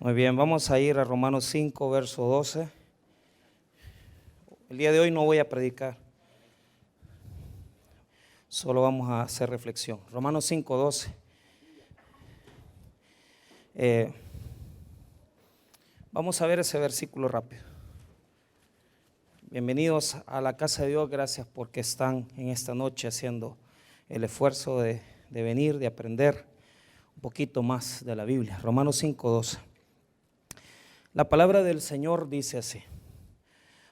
Muy bien, vamos a ir a Romanos 5, verso 12. El día de hoy no voy a predicar, solo vamos a hacer reflexión. Romanos 5, 12. Vamos a ver ese versículo rápido. Bienvenidos a la casa de Dios, gracias porque están en esta noche haciendo el esfuerzo de venir, de aprender un poquito más de la Biblia. Romanos 5, 12. La palabra del Señor dice así: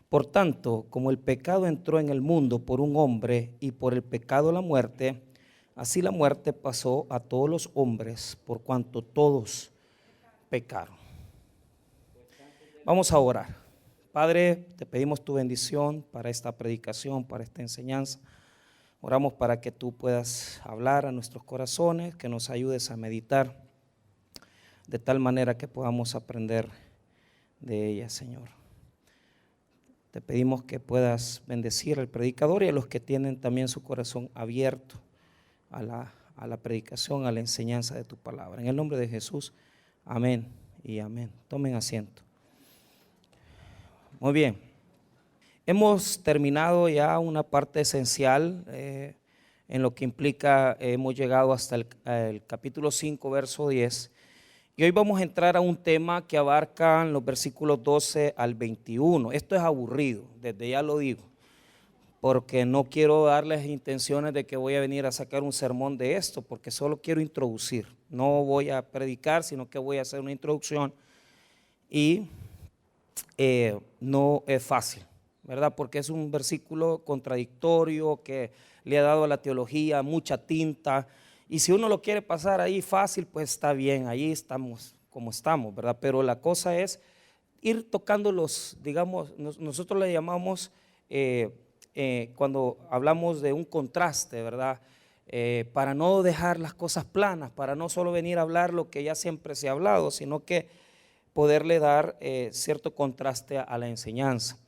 por tanto, como el pecado entró en el mundo por un hombre y por el pecado la muerte, así la muerte pasó a todos los hombres por cuanto todos pecaron. Vamos a orar. Padre, te pedimos tu bendición para esta predicación, para esta enseñanza. Oramos para que tú puedas hablar a nuestros corazones, que nos ayudes a meditar de tal manera que podamos aprender de ella, Señor. Te pedimos que puedas bendecir al predicador y a los que tienen también su corazón abierto a la predicación, a la enseñanza de tu palabra. En el nombre de Jesús, amén y amén. Tomen asiento. Muy bien. Hemos terminado ya una parte esencial en lo que implica, hemos llegado hasta el capítulo 5, verso 10. Y hoy vamos a entrar a un tema que abarca los versículos 12 al 21. Esto es aburrido, desde ya lo digo, porque no quiero darles intenciones de que voy a venir a sacar un sermón de esto, porque solo quiero introducir. No voy a predicar, sino que voy a hacer una introducción y no es fácil, ¿verdad? Porque es un versículo contradictorio que le ha dado a la teología mucha tinta. Y si uno lo quiere pasar ahí fácil, pues está bien, ahí estamos como estamos, ¿verdad? Pero la cosa es ir tocando los, digamos, nosotros le llamamos, cuando hablamos de un contraste, ¿verdad? Para no dejar las cosas planas, para no solo venir a hablar lo que ya siempre se ha hablado, sino que poderle dar cierto contraste a la enseñanza.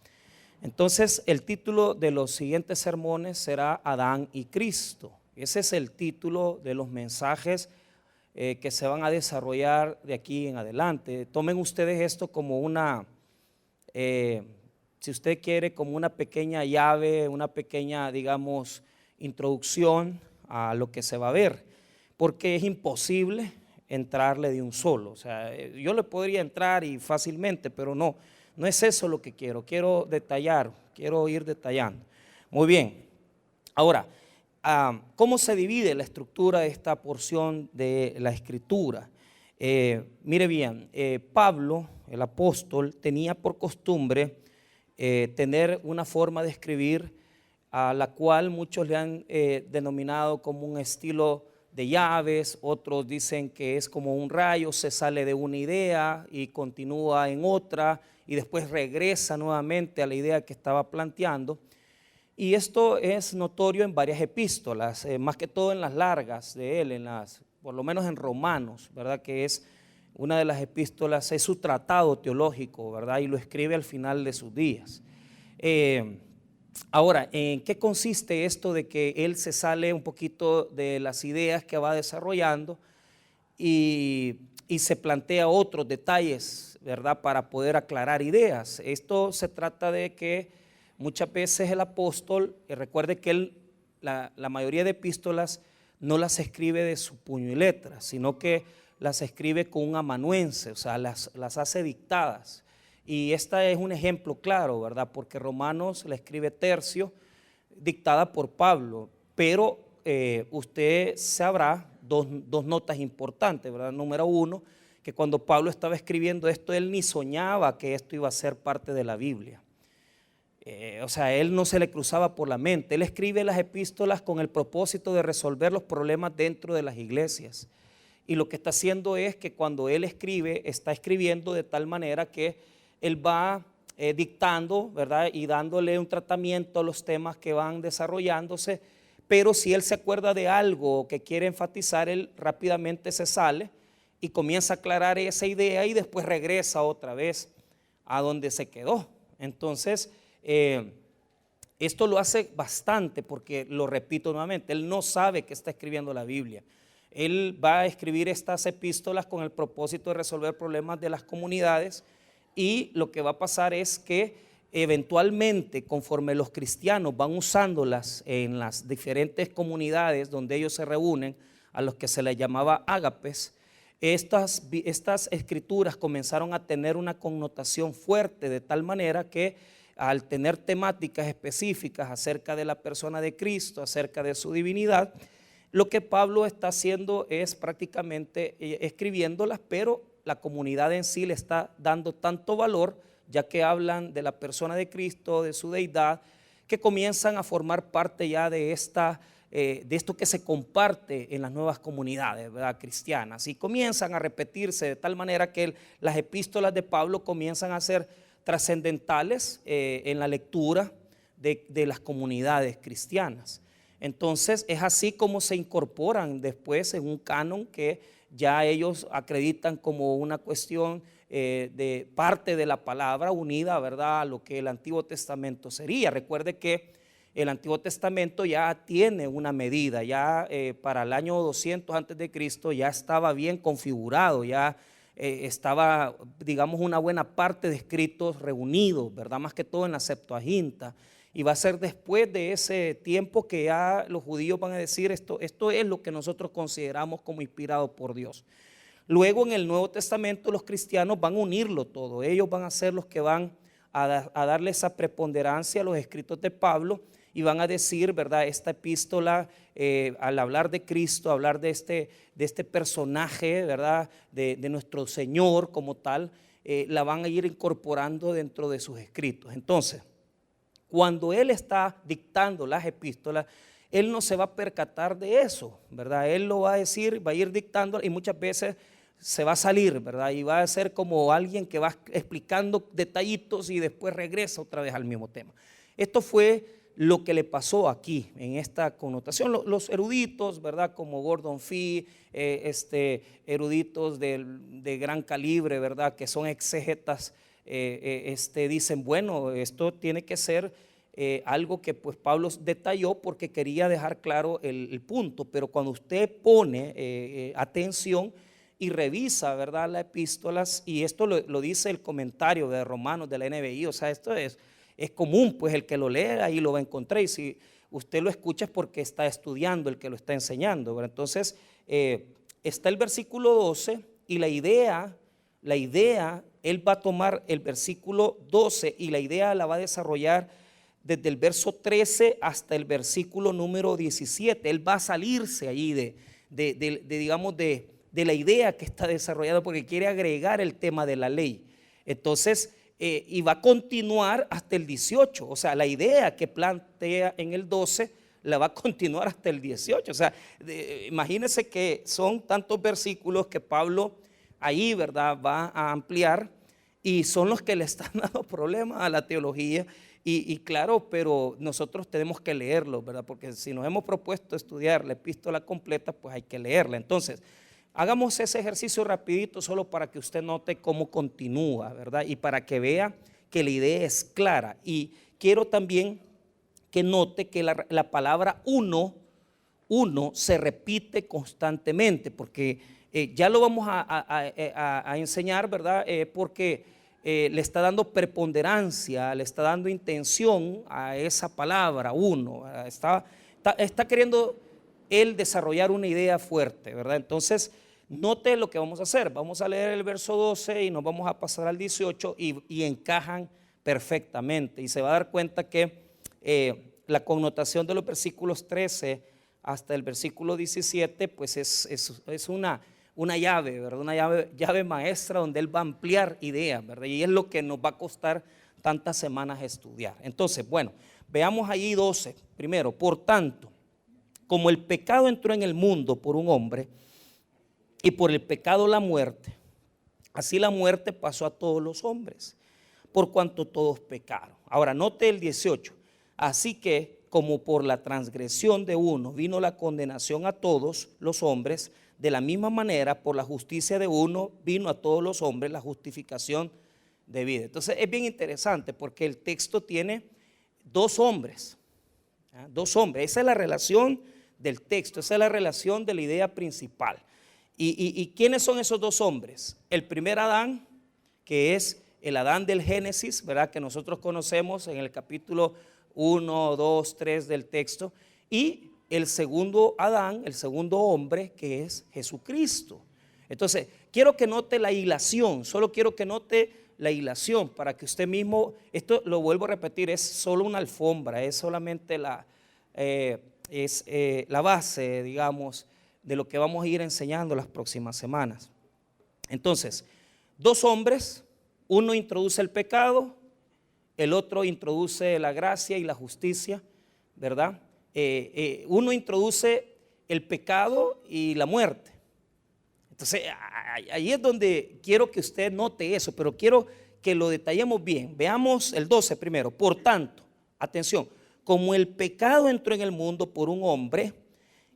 Entonces, el título de los siguientes sermones será Adán y Cristo. Ese es el título de los mensajes que se van a desarrollar de aquí en adelante. Tomen ustedes esto como una, si usted quiere, como una pequeña llave, una pequeña, digamos, introducción a lo que se va a ver, porque es imposible entrarle de un solo. O sea, yo le podría entrar y fácilmente, pero no es eso lo que quiero detallar, quiero ir detallando. Muy bien, ahora, ¿cómo se divide la estructura de esta porción de la Escritura? Mire bien, Pablo, el apóstol, tenía por costumbre tener una forma de escribir a la cual muchos le han denominado como un estilo de llaves, otros dicen que es como un rayo, se sale de una idea y continúa en otra y después regresa nuevamente a la idea que estaba planteando. Y esto es notorio en varias epístolas, más que todo en las largas de él, por lo menos en Romanos, ¿verdad? Que es una de las epístolas, es su tratado teológico, ¿verdad? Y lo escribe al final de sus días. Ahora, ¿en qué consiste esto de que él se sale un poquito de las ideas que va desarrollando y se plantea otros detalles, ¿verdad? Para poder aclarar ideas. Esto se trata de que muchas veces el apóstol, recuerde que él, la mayoría de epístolas no las escribe de su puño y letra, sino que las escribe con un amanuense, o sea, las hace dictadas. Y esta es un ejemplo claro, ¿verdad? Porque Romanos la escribe Tercio, dictada por Pablo, pero usted sabrá dos notas importantes, ¿verdad? Número uno, que cuando Pablo estaba escribiendo esto, él ni soñaba que esto iba a ser parte de la Biblia. O sea, él no se le cruzaba por la mente. Él escribe las epístolas con el propósito de resolver los problemas dentro de las iglesias. Y lo que está haciendo es que cuando él escribe, está escribiendo de tal manera que él va dictando, ¿verdad? Y dándole un tratamiento a los temas que van desarrollándose, pero si él se acuerda de algo que quiere enfatizar, él rápidamente se sale y comienza a aclarar esa idea y después regresa otra vez a donde se quedó. Entonces, esto lo hace bastante porque, lo repito nuevamente, él no sabe que está escribiendo la Biblia. Él va a escribir estas epístolas con el propósito de resolver problemas de las comunidades, y lo que va a pasar es que eventualmente, conforme los cristianos van usándolas en las diferentes comunidades donde ellos se reúnen, a los que se les llamaba ágapes, estas escrituras comenzaron a tener una connotación fuerte, de tal manera que al tener temáticas específicas acerca de la persona de Cristo, acerca de su divinidad, lo que Pablo está haciendo es prácticamente escribiéndolas, pero la comunidad en sí le está dando tanto valor, ya que hablan de la persona de Cristo, de su deidad, que comienzan a formar parte ya de esto que se comparte en las nuevas comunidades, ¿verdad?, cristianas, y comienzan a repetirse de tal manera que las epístolas de Pablo comienzan a ser trascendentales en la lectura de las comunidades cristianas. Entonces es así como se incorporan después en un canon que ya ellos acreditan como una cuestión de parte de la palabra unida, ¿verdad?, a lo que el Antiguo Testamento sería. Recuerde que el Antiguo Testamento ya tiene una medida, ya para el año 200 antes de Cristo ya estaba bien configurado, ya estaba, digamos, una buena parte de escritos reunidos, ¿verdad?, más que todo en la Septuaginta. Y va a ser después de ese tiempo que ya los judíos van a decir esto es lo que nosotros consideramos como inspirado por Dios. Luego en el Nuevo Testamento los cristianos van a unirlo todo. Ellos van a ser los que van a darle esa preponderancia a los escritos de Pablo y van a decir, ¿verdad?, esta epístola, al hablar de Cristo, hablar de este personaje, ¿verdad?, de nuestro Señor como tal, la van a ir incorporando dentro de sus escritos. Entonces, cuando él está dictando las epístolas, él no se va a percatar de eso, ¿verdad? Él lo va a decir, va a ir dictando y muchas veces se va a salir, ¿verdad? Y va a ser como alguien que va explicando detallitos y después regresa otra vez al mismo tema. Esto fue lo que le pasó aquí en esta connotación. Los eruditos, ¿verdad?, como Gordon Fee, eruditos de gran calibre, ¿verdad?, que son exégetas, dicen, bueno, esto tiene que ser algo que pues Pablo detalló porque quería dejar claro el punto, pero cuando usted pone atención y revisa, ¿verdad?, las epístolas, y esto lo dice el comentario de Romanos de la NBI, o sea, esto es común, pues el que lo lea ahí lo va a encontrar, y si usted lo escucha es porque está estudiando el que lo está enseñando, ¿verdad? Entonces está el versículo 12 y la idea, él va a tomar el versículo 12 y la idea la va a desarrollar desde el verso 13 hasta el versículo número 17. Él va a salirse allí digamos, de la idea que está desarrollada porque quiere agregar el tema de la ley. Entonces, y va a continuar hasta el 18. O sea, la idea que plantea en el 12 la va a continuar hasta el 18. O sea, imagínense que son tantos versículos que Pablo ahí, ¿verdad?, va a ampliar y son los que le están dando problemas a la teología. Y claro, pero nosotros tenemos que leerlo, ¿verdad? Porque si nos hemos propuesto estudiar la epístola completa, pues hay que leerla. Entonces, hagamos ese ejercicio rapidito solo para que usted note cómo continúa, ¿verdad? Y para que vea que la idea es clara. Y quiero también que note que la palabra uno se repite constantemente, porque ya lo vamos a enseñar, ¿verdad? Porque le está dando preponderancia, le está dando intención a esa palabra uno, está queriendo él desarrollar una idea fuerte, ¿verdad? Entonces, note lo que vamos a hacer. Vamos a leer el verso 12 y nos vamos a pasar al 18 y encajan perfectamente. Y se va a dar cuenta que la connotación de los versículos 13 hasta el versículo 17, pues es una llave, ¿verdad? Una llave maestra donde él va a ampliar ideas, ¿verdad? Y es lo que nos va a costar tantas semanas estudiar. Entonces, bueno, veamos allí 12. Primero, por tanto, como el pecado entró en el mundo por un hombre y por el pecado la muerte, así la muerte pasó a todos los hombres, por cuanto todos pecaron. Ahora, note el 18. Así que, como por la transgresión de uno vino la condenación a todos los hombres, de la misma manera, por la justicia de uno vino a todos los hombres la justificación de vida. Entonces es bien interesante porque el texto tiene dos hombres, dos hombres. Esa es la relación del texto. Esa es la relación de la idea principal. ¿Y quiénes son esos dos hombres? El primer Adán, que es el Adán del Génesis, ¿verdad? Que nosotros conocemos en el capítulo 1, 2, 3 del texto. Y el segundo Adán, el segundo hombre, que es Jesucristo. Entonces, quiero que note la hilación, solo quiero que note la hilación para que usted mismo, esto lo vuelvo a repetir, es solo una alfombra, es solamente la base, digamos, de lo que vamos a ir enseñando las próximas semanas. Entonces, dos hombres, uno introduce el pecado, el otro introduce la gracia y la justicia, ¿verdad? Uno introduce el pecado y la muerte. Entonces, ahí es donde quiero que usted note eso, pero quiero que lo detallemos bien. Veamos el 12 primero. Por tanto, atención, como el pecado entró en el mundo por un hombre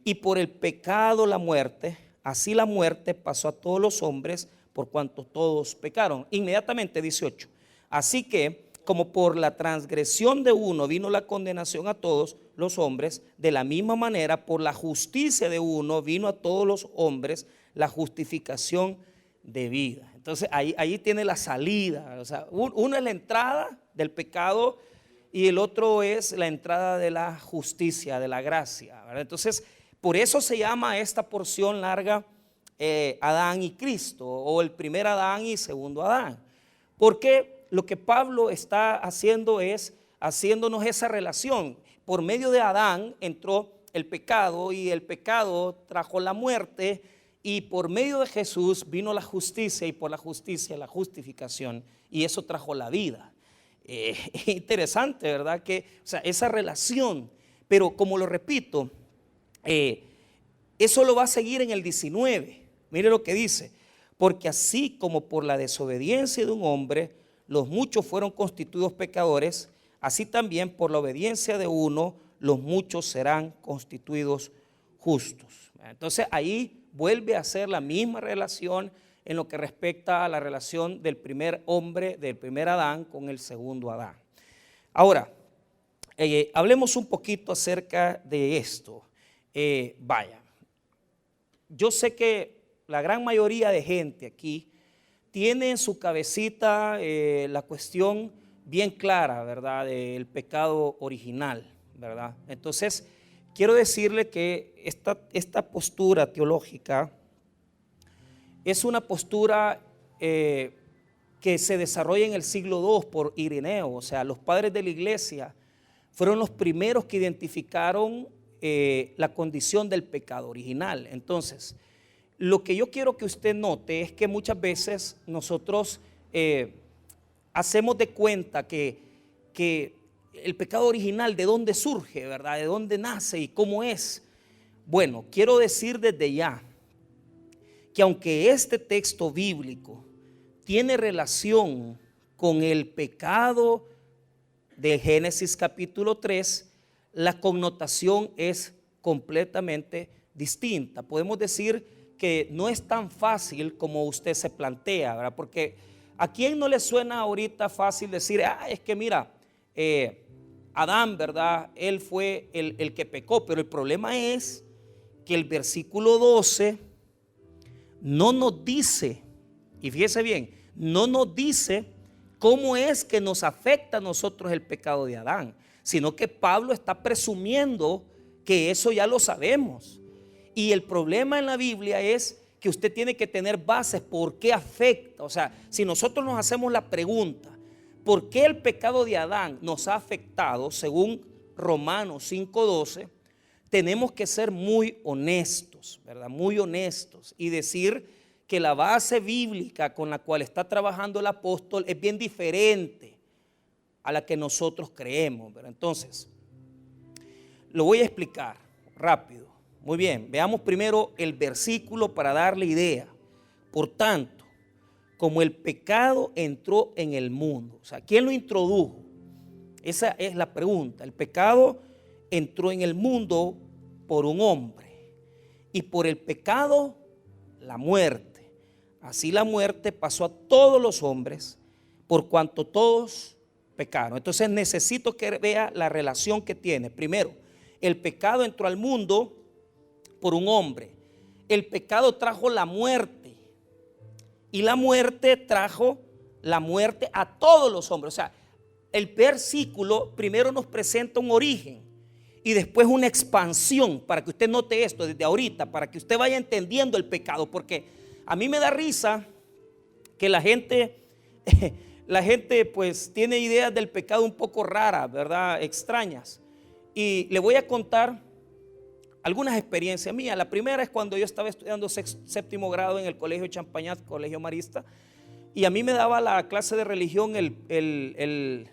y por el pecado la muerte, así la muerte pasó a todos los hombres por cuanto todos pecaron. Inmediatamente 18. Así que, como por la transgresión de uno vino la condenación a todos los hombres, de la misma manera por la justicia de uno vino a todos los hombres la justificación de vida. Entonces ahí tiene la salida. O sea, uno es la entrada del pecado y el otro es la entrada de la justicia, de la gracia, ¿verdad? Entonces, por eso se llama esta porción larga Adán y Cristo, o el primer Adán y segundo Adán. Porque lo que Pablo está haciendo es haciéndonos esa relación. Por medio de Adán entró el pecado y el pecado trajo la muerte, y por medio de Jesús vino la justicia, y por la justicia la justificación, y eso trajo la vida. Interesante, ¿verdad? Que, o sea, esa relación, pero como lo repito, eso lo va a seguir en el 19. Mire lo que dice: porque así como por la desobediencia de un hombre los muchos fueron constituidos pecadores, así también por la obediencia de uno los muchos serán constituidos justos. Entonces ahí vuelve a ser la misma relación en lo que respecta a la relación del primer hombre, del primer Adán con el segundo Adán. Ahora, hablemos un poquito acerca de esto. Yo sé que la gran mayoría de gente aquí tiene en su cabecita la cuestión bien clara, ¿verdad? Del pecado original, ¿verdad? Entonces, quiero decirle que esta postura teológica es una postura que se desarrolla en el siglo II por Ireneo. O sea, los padres de la iglesia fueron los primeros que identificaron la condición del pecado original. Entonces, lo que yo quiero que usted note es que muchas veces nosotros hacemos de cuenta que el pecado original, ¿de dónde surge, verdad? ¿De dónde nace y cómo es? Bueno, quiero decir desde ya que aunque este texto bíblico tiene relación con el pecado de Génesis capítulo 3, la connotación es completamente distinta. Podemos decir que no es tan fácil como usted se plantea, ¿verdad? Porque ¿a quién no le suena ahorita fácil decir, es que mira, Adán, ¿verdad? Él fue el que pecó, pero el problema es que el versículo 12 no nos dice, y fíjese bien, no nos dice cómo es que nos afecta a nosotros el pecado de Adán, sino que Pablo está presumiendo que eso ya lo sabemos. Y el problema en la Biblia es que usted tiene que tener bases por qué afecta. O sea, si nosotros nos hacemos la pregunta, ¿por qué el pecado de Adán nos ha afectado? Según Romanos 5:12, tenemos que ser muy honestos, ¿verdad? Muy honestos y decir que la base bíblica con la cual está trabajando el apóstol es bien diferente a la que nosotros creemos, ¿verdad? Entonces, lo voy a explicar rápido. Muy bien, veamos primero el versículo para darle idea. Por tanto, como el pecado entró en el mundo, o sea, ¿quién lo introdujo? Esa es la pregunta. El pecado entró en el mundo por un hombre, y por el pecado la muerte. Así la muerte pasó a todos los hombres por cuanto todos pecaron. Entonces necesito que vea la relación que tiene. Primero, el pecado entró al mundo por un hombre. El pecado trajo la muerte y la muerte trajo la muerte a todos los hombres. O sea, el versículo primero nos presenta un origen y después una expansión, para que usted note esto desde ahorita, para que usted vaya entendiendo el pecado, porque a mí me da risa que la gente pues tiene ideas del pecado un poco raras, ¿verdad? Extrañas. Y le voy a contar algunas experiencias mías. La primera es cuando yo estaba estudiando séptimo grado en el colegio Champañat, colegio marista, y a mí me daba la clase de religión el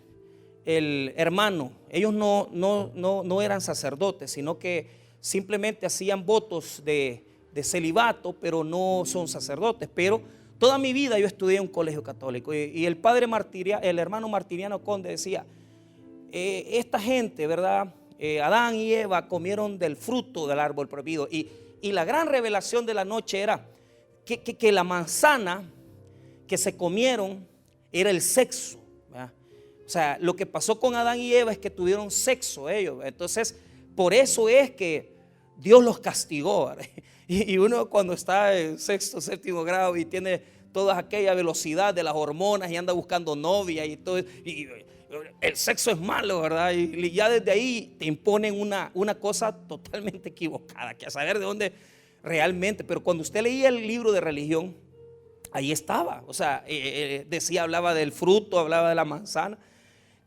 hermano. Ellos no eran sacerdotes, sino que simplemente hacían votos de celibato, pero no son sacerdotes. Pero toda mi vida yo estudié en un colegio católico, y el padre el hermano Martiriano Conde decía, esta gente, ¿verdad? Adán y Eva comieron del fruto del árbol prohibido, y la gran revelación de la noche era que la manzana que se comieron era el sexo, ¿verdad? O sea, lo que pasó con Adán y Eva es que tuvieron sexo ellos. Entonces, por eso es que Dios los castigó, ¿verdad? Y uno cuando está en sexto, séptimo grado y tiene toda aquella velocidad de las hormonas y anda buscando novia y todo, y el sexo es malo, ¿verdad? Y ya desde ahí te imponen una cosa totalmente equivocada, que a saber de dónde realmente. Pero cuando usted leía el libro de religión, ahí estaba. O sea, decía, hablaba del fruto, hablaba de la manzana.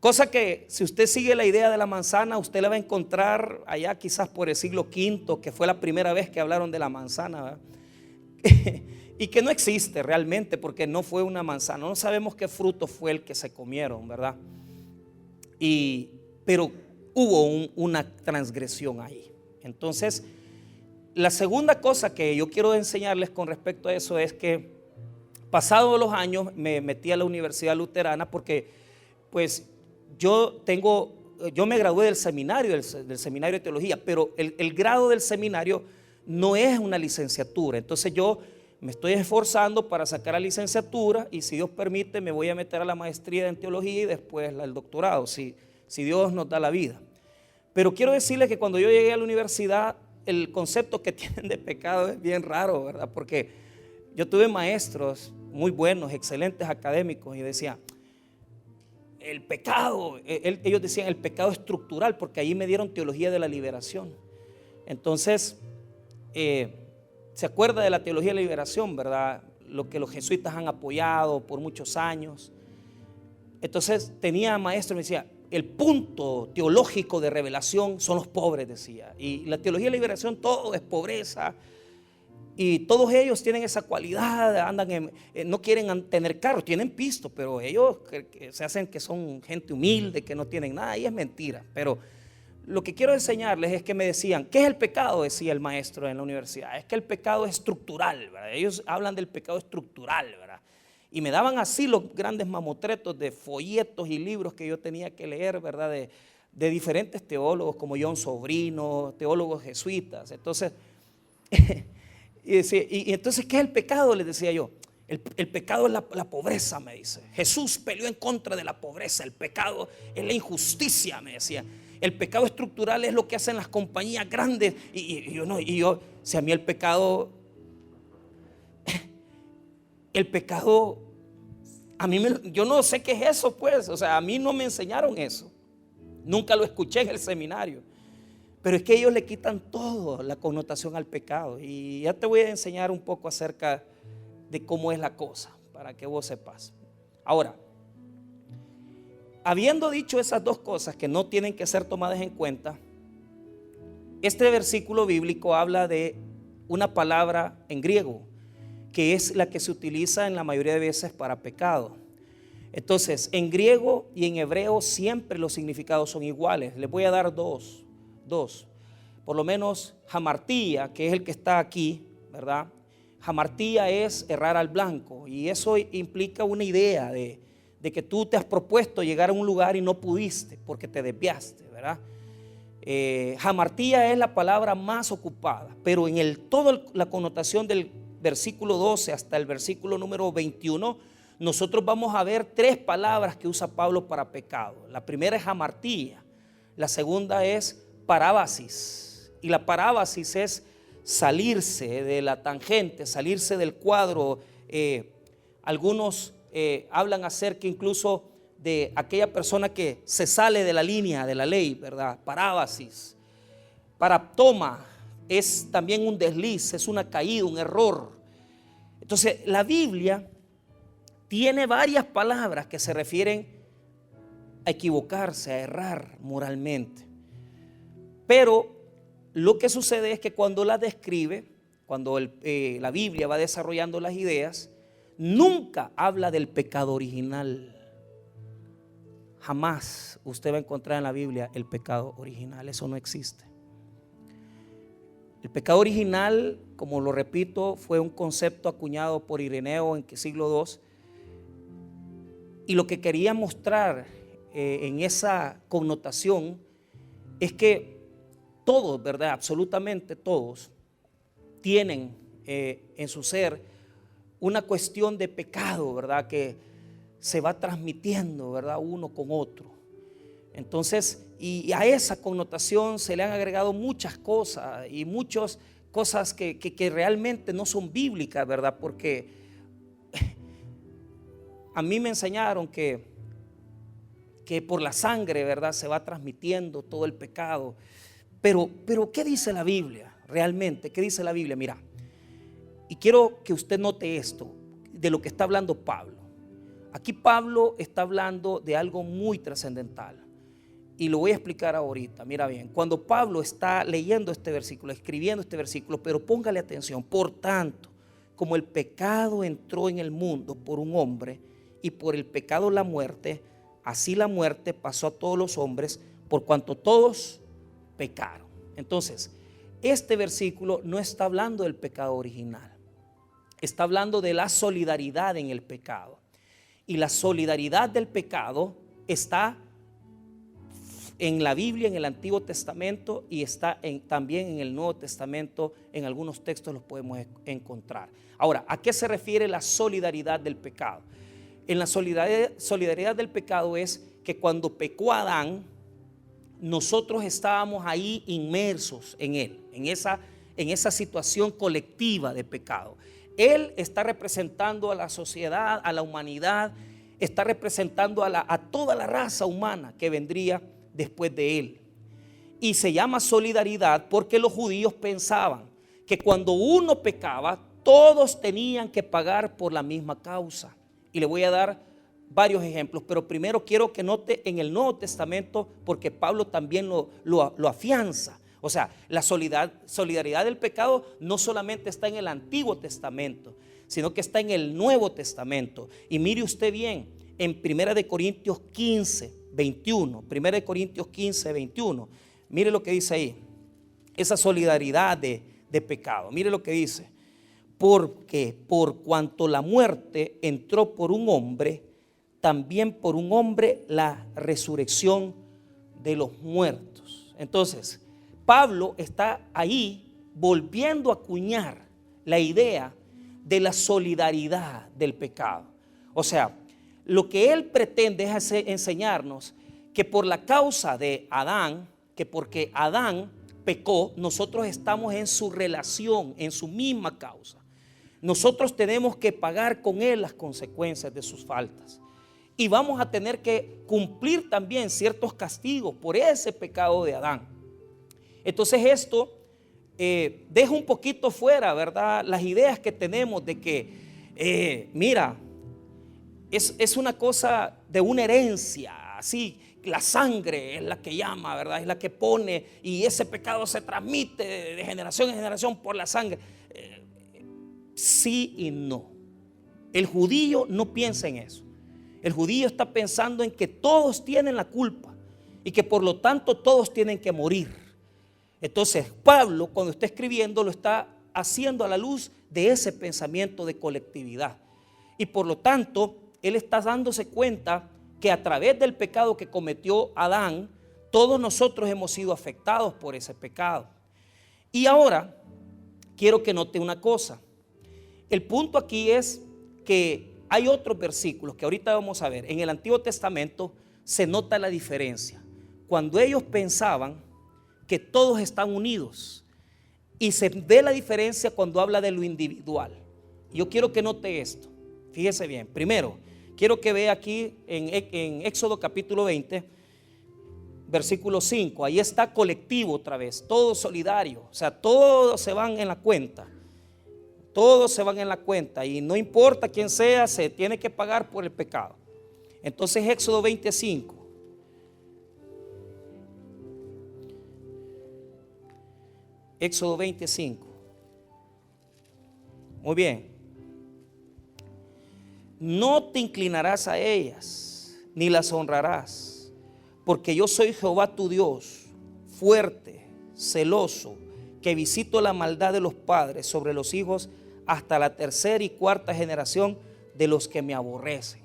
Cosa que si usted sigue la idea de la manzana, usted la va a encontrar allá quizás por el siglo V, que fue la primera vez que hablaron de la manzana, ¿verdad? Y que no existe realmente, porque no fue una manzana. No sabemos qué fruto fue el que se comieron, ¿verdad? Pero hubo una transgresión ahí. Entonces, la segunda cosa que yo quiero enseñarles con respecto a eso es que pasados los años me metí a la Universidad Luterana, porque pues yo me gradué del seminario de teología, pero el grado del seminario no es una licenciatura. Entonces yo me estoy esforzando para sacar la licenciatura, y si Dios permite me voy a meter a la maestría en teología y después el doctorado, si Dios nos da la vida. Pero quiero decirles que cuando yo llegué a la universidad, el concepto que tienen de pecado es bien raro, ¿verdad? Porque yo tuve maestros muy buenos, excelentes académicos, y decían, el pecado, ellos decían el pecado estructural, porque ahí me dieron teología de la liberación. Entonces, se acuerda de la teología de la liberación, ¿verdad? Lo que los jesuitas han apoyado por muchos años. Entonces tenía maestro, me decía, el punto teológico de revelación son los pobres, decía. Y la teología de la liberación, todo es pobreza. Y todos ellos tienen esa cualidad, no quieren tener carros, tienen pisto, pero ellos se hacen que son gente humilde, que no tienen nada, y es mentira. Pero lo que quiero enseñarles es que me decían, ¿qué es el pecado? Decía el maestro en la universidad. Es que el pecado es estructural, ¿verdad? Ellos hablan del pecado estructural, ¿verdad? Y me daban así los grandes mamotretos de folletos y libros que yo tenía que leer, ¿verdad? De diferentes teólogos como John Sobrino, teólogos jesuitas. Entonces, y entonces, ¿qué es el pecado? Les decía yo. El pecado es la pobreza, me dice. Jesús peleó en contra de la pobreza. El pecado es la injusticia, me decía. El pecado estructural es lo que hacen las compañías grandes. Y yo, si a mí el pecado, yo no sé qué es eso, pues. O sea, a mí no me enseñaron eso. Nunca lo escuché en el seminario. Pero es que ellos le quitan todo la connotación al pecado. Y ya te voy a enseñar un poco acerca de cómo es la cosa, para que vos sepas. Ahora, habiendo dicho esas dos cosas que no tienen que ser tomadas en cuenta, este versículo bíblico habla de una palabra en griego, que es la que se utiliza en la mayoría de veces para pecado. Entonces, en griego y en hebreo siempre los significados son iguales. Les voy a dar dos. Por lo menos hamartía, que es el que está aquí, ¿verdad? Hamartía es errar al blanco, y eso implica una idea de que tú te has propuesto llegar a un lugar y no pudiste porque te desviaste, ¿verdad? Hamartía es la palabra más ocupada, pero en toda la connotación del versículo 12 hasta el versículo número 21, nosotros vamos a ver tres palabras que usa Pablo para pecado. La primera es hamartía, la segunda es parábasis, y la parábasis es salirse de la tangente, salirse del cuadro. Algunos hablan acerca incluso de aquella persona que se sale de la línea de la ley, ¿verdad? Parábasis. Paraptoma es también un desliz, es una caída, un error. Entonces, la Biblia tiene varias palabras que se refieren a equivocarse, a errar moralmente. Pero lo que sucede es que cuando la describe, cuando la Biblia va desarrollando las ideas, nunca habla del pecado original. Jamás usted va a encontrar en la Biblia el pecado original. Eso no existe. El pecado original, como lo repito, fue un concepto acuñado por Ireneo en el siglo II. Y lo que quería mostrar en esa connotación es que todos, ¿verdad? Absolutamente todos tienen en su ser una cuestión de pecado, ¿verdad? Que se va transmitiendo, ¿verdad? Uno con otro. Entonces, y a esa connotación se le han agregado muchas cosas y muchas cosas que realmente no son bíblicas, ¿verdad? Porque a mí me enseñaron que por la sangre, ¿verdad? Se va transmitiendo todo el pecado. Pero ¿qué dice la Biblia realmente? ¿Qué dice la Biblia? Mira, y quiero que usted note esto, de lo que está hablando Pablo. Aquí Pablo está hablando de algo muy trascendental. Y lo voy a explicar ahorita. Mira bien, cuando Pablo está leyendo este versículo, escribiendo este versículo, pero póngale atención. Por tanto, como el pecado entró en el mundo por un hombre y por el pecado la muerte, así la muerte pasó a todos los hombres por cuanto todos pecaron. Entonces, este versículo no está hablando del pecado original. Está hablando de la solidaridad en el pecado. Y la solidaridad del pecado está en la Biblia, en el Antiguo Testamento, y está también en el Nuevo Testamento. En algunos textos los podemos encontrar. Ahora, ¿a qué se refiere la solidaridad del pecado? En la solidaridad del pecado es que cuando pecó Adán, nosotros estábamos ahí inmersos en él, en esa situación colectiva de pecado. Él está representando a la sociedad, a la humanidad, está representando a toda la raza humana que vendría después de él. Y se llama solidaridad porque los judíos pensaban que cuando uno pecaba, todos tenían que pagar por la misma causa. Y le voy a dar varios ejemplos, pero primero quiero que note en el Nuevo Testamento, porque Pablo también lo afianza. O sea, la solidaridad del pecado no solamente está en el Antiguo Testamento, sino que está en el Nuevo Testamento. Y mire usted bien, en 1 Corintios 15, 21, 1 Corintios 15, 21, mire lo que dice ahí, esa solidaridad de pecado. Mire lo que dice: porque por cuanto la muerte entró por un hombre, también por un hombre la resurrección de los muertos. Entonces, Pablo está ahí volviendo a acuñar la idea de la solidaridad del pecado. O sea, lo que él pretende es enseñarnos que por la causa de Adán, que porque Adán pecó, nosotros estamos en su relación, en su misma causa. Nosotros tenemos que pagar con él las consecuencias de sus faltas. Y vamos a tener que cumplir también ciertos castigos por ese pecado de Adán. Entonces esto deja un poquito fuera, ¿verdad?, las ideas que tenemos de que, mira, es una cosa de una herencia, así, la sangre es la que llama, ¿verdad?, es la que pone, y ese pecado se transmite de generación en generación por la sangre. Sí y no. El judío no piensa en eso. El judío está pensando en que todos tienen la culpa y que por lo tanto todos tienen que morir. Entonces Pablo, cuando está escribiendo, lo está haciendo a la luz de ese pensamiento de colectividad. Y por lo tanto, él está dándose cuenta que a través del pecado que cometió Adán, todos nosotros hemos sido afectados por ese pecado. Y ahora quiero que note una cosa. El punto aquí es que hay otros versículos que ahorita vamos a ver. En el Antiguo Testamento se nota la diferencia. Cuando ellos pensaban que todos están unidos Y se ve la diferencia cuando habla de lo individual. Yo quiero que note esto. Fíjese bien. Primero, quiero que vea aquí en Éxodo capítulo 20, versículo 5. Ahí está colectivo otra vez, todo solidario. O sea, todos se van en la cuenta. Todos se van en la cuenta. Y no importa quién sea, se tiene que pagar por el pecado. Entonces Éxodo 25. Éxodo 25. Muy bien. No te inclinarás a ellas, ni las honrarás, porque yo soy Jehová tu Dios, fuerte, celoso, que visito la maldad de los padres sobre los hijos hasta la tercera y cuarta generación de los que me aborrecen.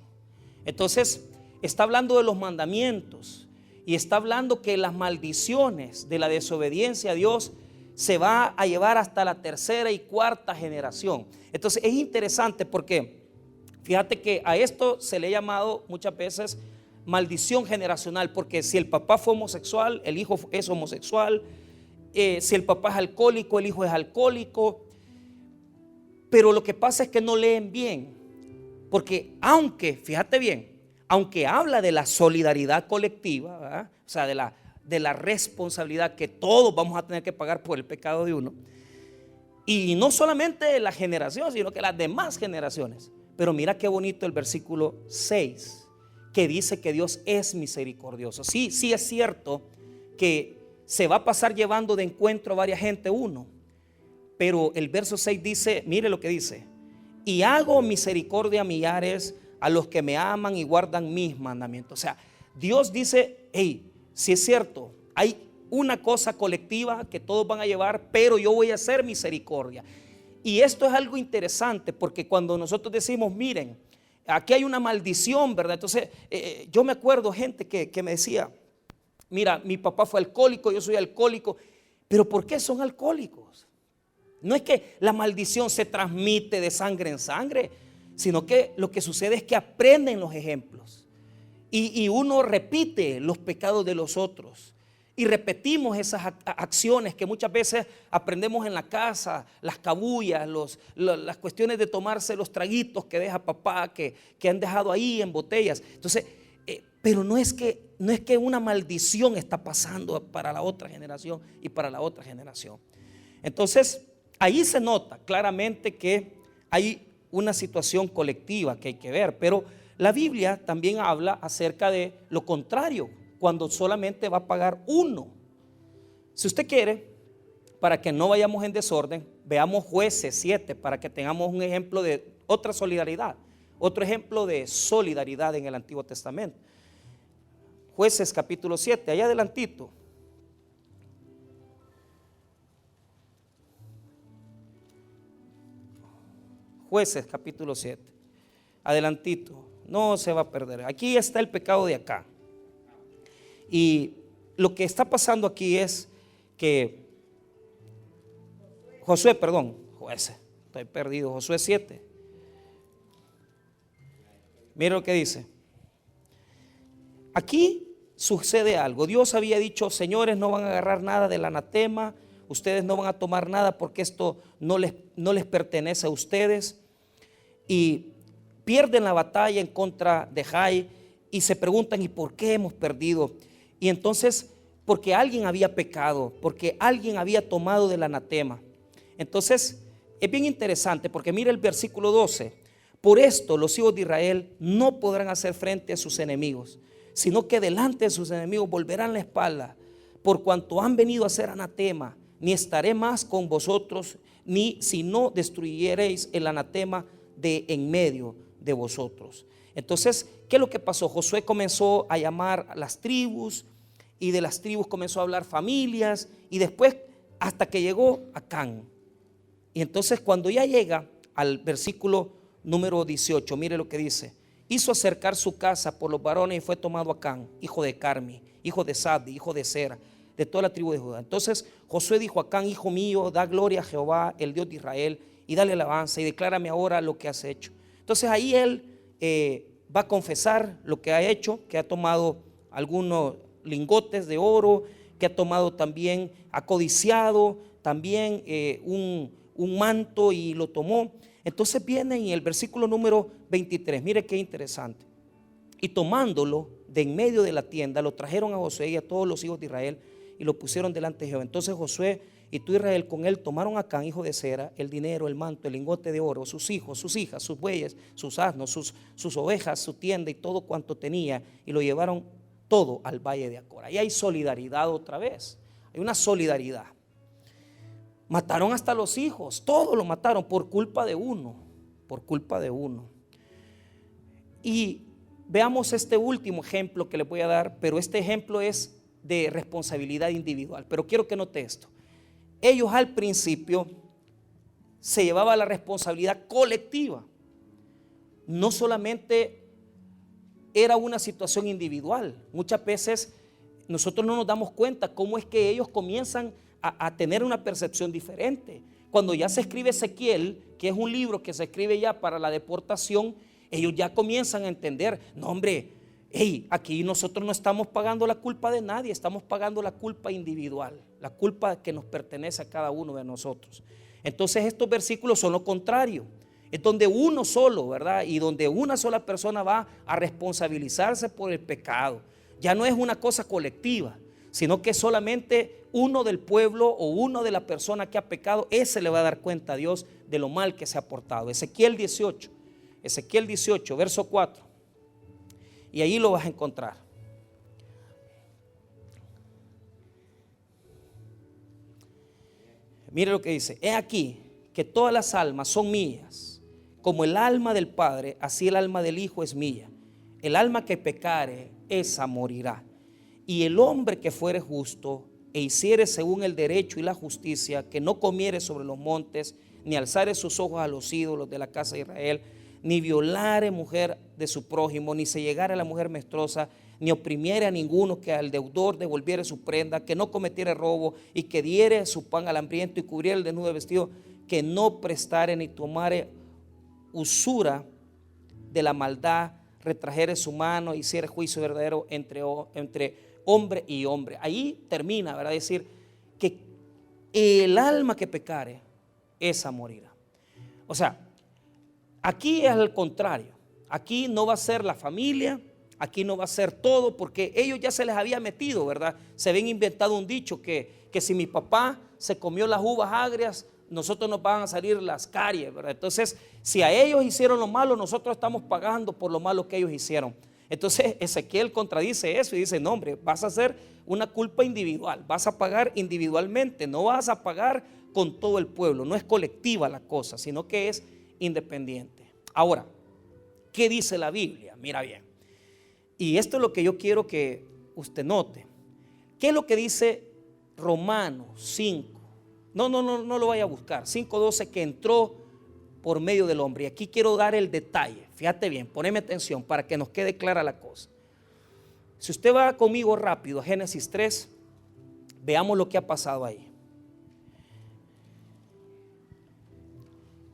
Entonces, está hablando de los mandamientos y está hablando que las maldiciones de la desobediencia a Dios se va a llevar hasta la tercera y cuarta generación. Entonces es interesante porque fíjate que a esto se le ha llamado muchas veces maldición generacional, porque si el papá fue homosexual, el hijo es homosexual, si el papá es alcohólico, el hijo es alcohólico. Pero lo que pasa es que no leen bien, porque aunque, fíjate bien, aunque habla de la solidaridad colectiva, ¿verdad? O sea, de la responsabilidad que todos vamos a tener que pagar por el pecado de uno, y no solamente la generación, sino que las demás generaciones. Pero mira qué bonito el versículo 6, que dice que Dios es misericordioso. Sí, sí es cierto que se va a pasar llevando de encuentro a varias gente uno, pero el verso 6 dice, mire lo que dice: y hago misericordia a millares, a los que me aman y guardan mis mandamientos. O sea, Dios dice, hey, si es cierto, hay una cosa colectiva que todos van a llevar, pero yo voy a hacer misericordia. Y esto es algo interesante, porque cuando nosotros decimos, miren, aquí hay una maldición, ¿verdad? Entonces, yo me acuerdo gente que me decía, mira, mi papá fue alcohólico, yo soy alcohólico. Pero ¿por qué son alcohólicos? No es que la maldición se transmite de sangre en sangre, sino que lo que sucede es que aprenden los ejemplos. Y uno repite los pecados de los otros. Y repetimos esas acciones que muchas veces aprendemos en la casa, las cabullas, las cuestiones de tomarse los traguitos que deja papá, que han dejado ahí en botellas. Entonces, pero no es que una maldición está pasando para la otra generación y para la otra generación. Entonces, ahí se nota claramente que hay una situación colectiva que hay que ver, pero la Biblia también habla acerca de lo contrario, cuando solamente va a pagar uno. Si usted quiere, para que no vayamos en desorden, veamos Jueces 7 para que tengamos un ejemplo de otra solidaridad, otro ejemplo de solidaridad en el Antiguo Testamento. Jueces capítulo 7, allá adelantito. Jueces capítulo 7, adelantito, no se va a perder. Aquí está el pecado de acá. Y lo que está pasando aquí es que Josué 7. Mira lo que dice. Aquí sucede algo. Dios había dicho, señores, no van a agarrar nada del anatema, ustedes no van a tomar nada porque esto no les pertenece a ustedes. Y pierden la batalla en contra de Jai y se preguntan, ¿y por qué hemos perdido? Y entonces, porque alguien había pecado, porque alguien había tomado del anatema. Entonces, es bien interesante porque mira el versículo 12. Por esto los hijos de Israel no podrán hacer frente a sus enemigos, sino que delante de sus enemigos volverán la espalda, por cuanto han venido a ser anatema. Ni estaré más con vosotros, ni si no destruyereis el anatema de en medio de vosotros. Entonces, ¿qué es lo que pasó? Josué comenzó a llamar a las tribus, y de las tribus comenzó a hablar familias, y después hasta que llegó a Acán. Y entonces cuando ya llega al versículo número 18, mire lo que dice: hizo acercar su casa por los varones y fue tomado Acán, hijo de Carmi, hijo de Sadi, hijo de Sera, de toda la tribu de Judá. Entonces Josué dijo a Acán: hijo mío, da gloria a Jehová, el Dios de Israel, y dale alabanza, y declárame ahora lo que has hecho. Entonces ahí él va a confesar lo que ha hecho, que ha tomado algunos lingotes de oro, que ha tomado también, ha codiciado también un manto y lo tomó. Entonces viene en el versículo número 23, mire qué interesante. Y tomándolo de en medio de la tienda, lo trajeron a Josué y a todos los hijos de Israel y lo pusieron delante de Jehová. Entonces Josué y todo Israel con él tomaron a Acán, hijo de Zera, el dinero, el manto, el lingote de oro, sus hijos, sus hijas, sus bueyes, sus asnos, sus ovejas, su tienda y todo cuanto tenía, y lo llevaron todo al valle de Acor. Ahí hay solidaridad otra vez, hay una solidaridad. Mataron hasta los hijos, todos lo mataron por culpa de uno, por culpa de uno. Y veamos este último ejemplo que les voy a dar, pero este ejemplo es de responsabilidad individual. Pero quiero que note esto. Ellos al principio se llevaba la responsabilidad colectiva. No solamente era una situación individual. Muchas veces nosotros no nos damos cuenta cómo es que ellos comienzan a tener una percepción diferente. Cuando ya se escribe Ezequiel, que es un libro que se escribe ya para la deportación, ellos ya comienzan a entender, no hombre, aquí nosotros no estamos pagando la culpa de nadie, estamos pagando la culpa individual, la culpa que nos pertenece a cada uno de nosotros. Entonces estos versículos son lo contrario, es donde uno solo, ¿verdad? Y donde una sola persona va a responsabilizarse por el pecado. Ya no es una cosa colectiva, sino que solamente uno del pueblo o uno de la persona que ha pecado, ese le va a dar cuenta a Dios de lo mal que se ha portado. Ezequiel 18, verso 4. Y ahí lo vas a encontrar. Mire lo que dice: he aquí que todas las almas son mías, como el alma del Padre, así el alma del Hijo es mía. El alma que pecare, esa morirá. Y el hombre que fuere justo e hiciere según el derecho y la justicia, que no comiere sobre los montes, ni alzare sus ojos a los ídolos de la casa de Israel, ni violare mujer de su prójimo, ni se llegare a la mujer menstruosa, ni oprimiere a ninguno, que al deudor devolviere su prenda, que no cometiere robo, y que diere su pan al hambriento y cubriere el desnudo de vestido, que no prestare ni tomare usura de la maldad, retrajere su mano, hiciere juicio verdadero entre hombre y hombre. Ahí termina, ¿verdad? Es decir, que el alma que pecare, esa morirá. O sea, aquí es al contrario. Aquí no va a ser la familia, aquí no va a ser todo, porque ellos ya se les había metido, ¿verdad? Se habían inventado un dicho que si mi papá se comió las uvas agrias, nosotros nos van a salir las caries, ¿verdad? Entonces, si a ellos hicieron lo malo, nosotros estamos pagando por lo malo que ellos hicieron. Entonces Ezequiel contradice eso y dice: no hombre, vas a hacer una culpa individual, vas a pagar individualmente, no vas a pagar con todo el pueblo. No es colectiva la cosa, sino que es independiente. Ahora, ¿qué dice la Biblia? Mira bien, y esto es lo que yo quiero que usted note. ¿Qué es lo que dice Romanos 5? No lo vaya a buscar. 5:12, que entró por medio del hombre. Y aquí quiero dar el detalle. Fíjate bien, poneme atención para que nos quede clara la cosa. Si usted va conmigo rápido a Génesis 3, veamos lo que ha pasado ahí.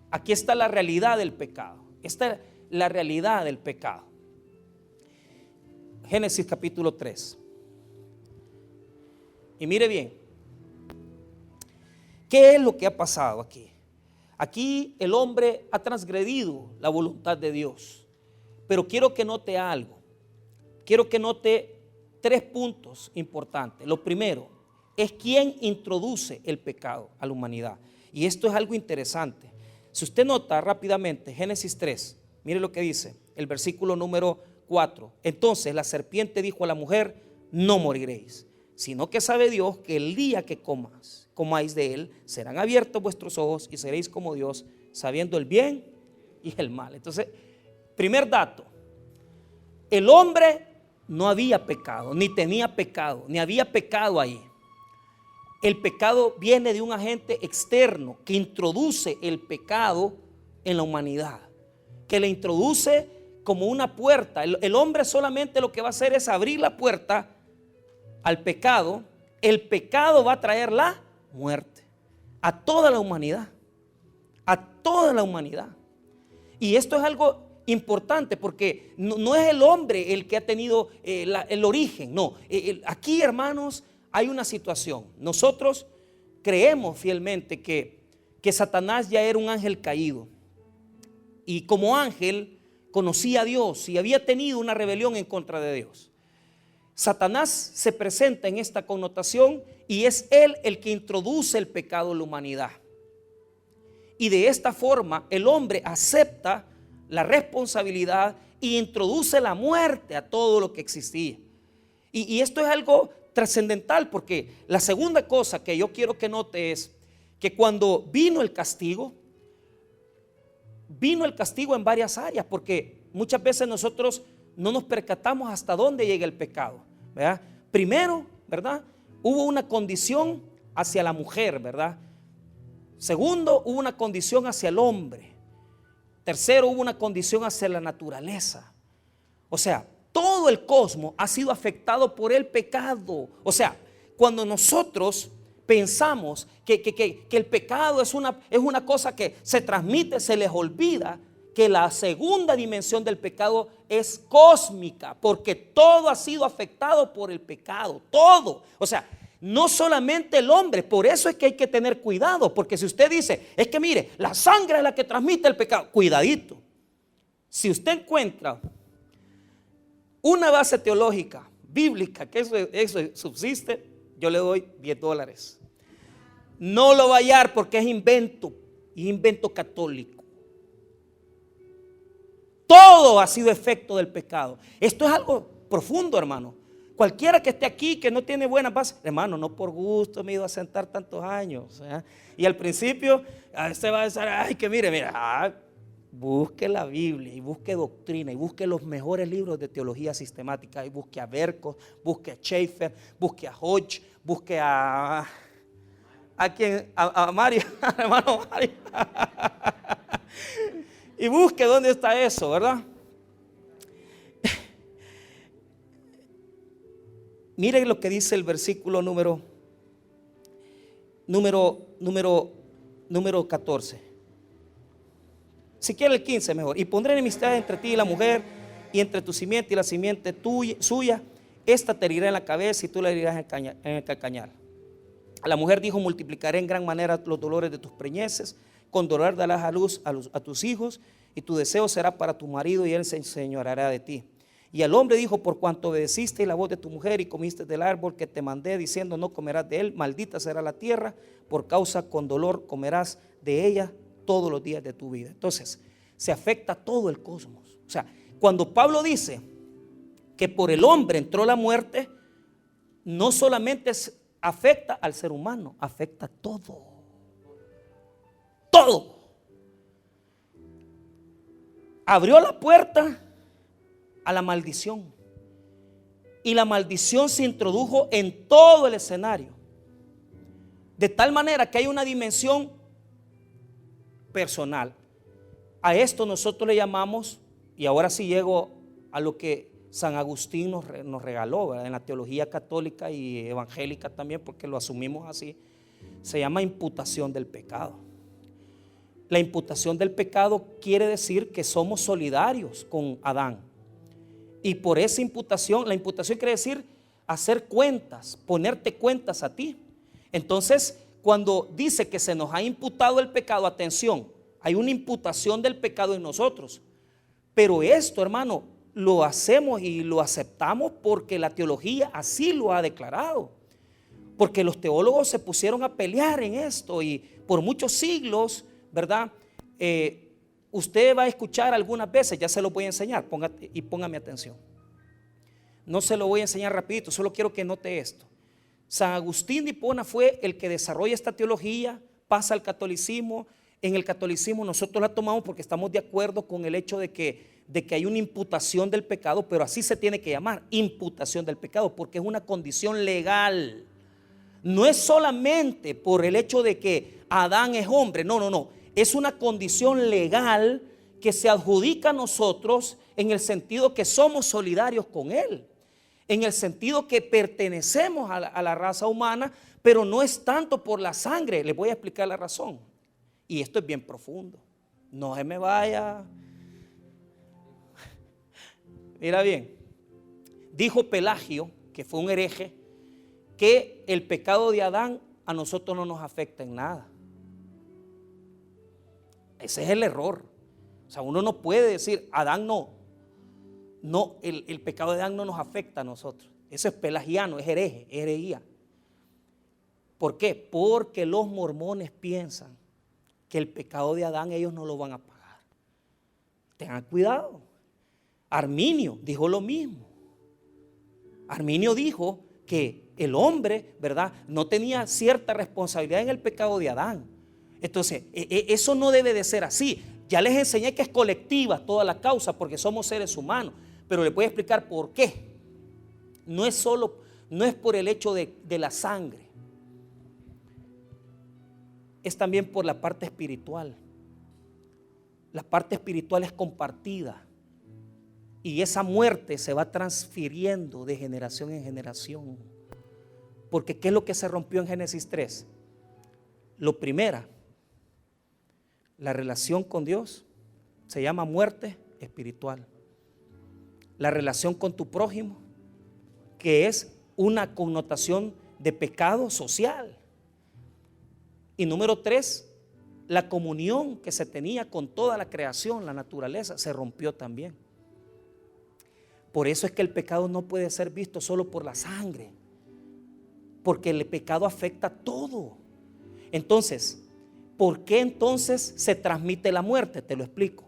Aquí está la realidad del pecado. Esta es la realidad del pecado. Génesis capítulo 3. Y mire bien, ¿qué es lo que ha pasado aquí? Aquí el hombre ha transgredido la voluntad de Dios. Pero quiero que note algo. Quiero que note 3 puntos importantes. Lo primero es quién introduce el pecado a la humanidad. Y esto es algo interesante. Si usted nota rápidamente Génesis 3, mire lo que dice el versículo número 4. Entonces la serpiente dijo a la mujer: no moriréis, sino que sabe Dios que el día que comáis de él, serán abiertos vuestros ojos y seréis como Dios, sabiendo el bien y el mal. Entonces, primer dato: el hombre no había pecado, ni tenía pecado, ni había pecado ahí. El pecado viene de un agente externo que introduce el pecado en la humanidad, que le introduce como una puerta. El hombre solamente lo que va a hacer es abrir la puerta al pecado. El pecado va a traer la muerte a toda la humanidad, a toda la humanidad. Y esto es algo importante, porque no es el hombre el que ha tenido el origen, no. Aquí, hermanos, hay una situación. Nosotros creemos fielmente que Satanás ya era un ángel caído. Y como ángel conocía a Dios y había tenido una rebelión en contra de Dios. Satanás se presenta en esta connotación y es él el que introduce el pecado en la humanidad. Y de esta forma el hombre acepta la responsabilidad y introduce la muerte a todo lo que existía. Y esto es algo trascendental, porque la segunda cosa que yo quiero que note es que cuando vino el castigo en varias áreas, porque muchas veces nosotros no nos percatamos hasta dónde llega el pecado, ¿verdad? Primero, ¿verdad?, hubo una condición hacia la mujer, ¿verdad? Segundo, hubo una condición hacia el hombre. Tercero, hubo una condición hacia la naturaleza. O sea, todo el cosmos ha sido afectado por el pecado. O sea, cuando nosotros pensamos que el pecado es una cosa que se transmite, se les olvida que la segunda dimensión del pecado es cósmica, porque todo ha sido afectado por el pecado, todo. O sea, no solamente el hombre. Por eso es que hay que tener cuidado, porque si usted dice, es que mire, la sangre es la que transmite el pecado, cuidadito. Si usted encuentra una base teológica, bíblica, que eso subsiste, yo le doy $10. No lo va a hallar, porque es invento católico. Todo ha sido efecto del pecado. Esto es algo profundo, hermano. Cualquiera que esté aquí que no tiene buenas bases, hermano, no por gusto me he ido a sentar tantos años, ¿eh? Y al principio se va a decir, ay, que mire, busque la Biblia y busque doctrina y busque los mejores libros de teología sistemática y busque a Berkos, busque a Schaeffer, busque a Hodge, busque a Mario, hermano Mario. Y busque dónde está eso, ¿verdad? Miren lo que dice el versículo número 14. Si quiere el 15 mejor. Y pondré enemistad entre ti y la mujer, y entre tu simiente y la simiente suya. Esta te herirá en la cabeza y tú la herirás en el calcañar. A la mujer dijo, multiplicaré en gran manera los dolores de tus preñeces, con dolor darás a luz a tus hijos, y tu deseo será para tu marido, y él se enseñoreará de ti. Y al hombre dijo, por cuanto obedeciste la voz de tu mujer y comiste del árbol que te mandé, diciendo, no comerás de él, maldita será la tierra, por causa con dolor comerás de ella todos los días de tu vida. Entonces, se afecta todo el cosmos. O sea, cuando Pablo dice que por el hombre entró la muerte, no solamente afecta al ser humano, afecta todo. Todo. Abrió la puerta a la maldición, y la maldición se introdujo en todo el escenario, de tal manera que hay una dimensión personal. A esto nosotros le llamamos, y ahora sí llego a lo que San Agustín nos regaló, ¿verdad?, en la teología católica y evangélica también, porque lo asumimos así, se llama imputación del pecado. La imputación del pecado quiere decir que somos solidarios con Adán. Y por esa imputación, la imputación quiere decir hacer cuentas, ponerte cuentas a ti. Entonces, cuando dice que se nos ha imputado el pecado, atención, hay una imputación del pecado en nosotros. Pero esto, hermano, lo hacemos y lo aceptamos porque la teología así lo ha declarado. Porque los teólogos se pusieron a pelear en esto y por muchos siglos, ¿verdad? Usted va a escuchar algunas veces, ya se lo voy a enseñar, póngame atención. No se lo voy a enseñar rapidito, solo quiero que note esto. San Agustín de Hipona fue el que desarrolla esta teología, pasa al catolicismo. En el catolicismo nosotros la tomamos porque estamos de acuerdo con el hecho de que hay una imputación del pecado, pero así se tiene que llamar, imputación del pecado, porque es una condición legal. No es solamente por el hecho de que Adán es hombre, no. Es una condición legal que se adjudica a nosotros en el sentido que somos solidarios con él, en el sentido que pertenecemos a la raza humana, pero no es tanto por la sangre. Les voy a explicar la razón. Y esto es bien profundo. No se me vaya. Mira bien, dijo Pelagio, que fue un hereje, que el pecado de Adán a nosotros no nos afecta en nada. Ese es el error. O sea, uno no puede decir, Adán no, el pecado de Adán no nos afecta a nosotros. Eso es pelagiano, es herejía. ¿Por qué? Porque los mormones piensan que el pecado de Adán ellos no lo van a pagar. Tengan cuidado. Arminio dijo lo mismo. Arminio dijo que el hombre, ¿verdad?, no tenía cierta responsabilidad en el pecado de Adán. Entonces, eso no debe de ser así. Ya les enseñé que es colectiva toda la causa porque somos seres humanos, pero les voy a explicar por qué. No es por el hecho de la sangre, es también por la parte espiritual. La parte espiritual es compartida y esa muerte se va transfiriendo de generación en generación. Porque ¿qué es lo que se rompió en Génesis 3? Lo primero, la relación con Dios se llama muerte espiritual. La relación con tu prójimo, que es una connotación de pecado social. Y número 3, la comunión que se tenía con toda la creación, la naturaleza, se rompió también. Por eso es que el pecado no puede ser visto solo por la sangre, porque el pecado afecta todo. Entonces, ¿por qué entonces se transmite la muerte? Te lo explico.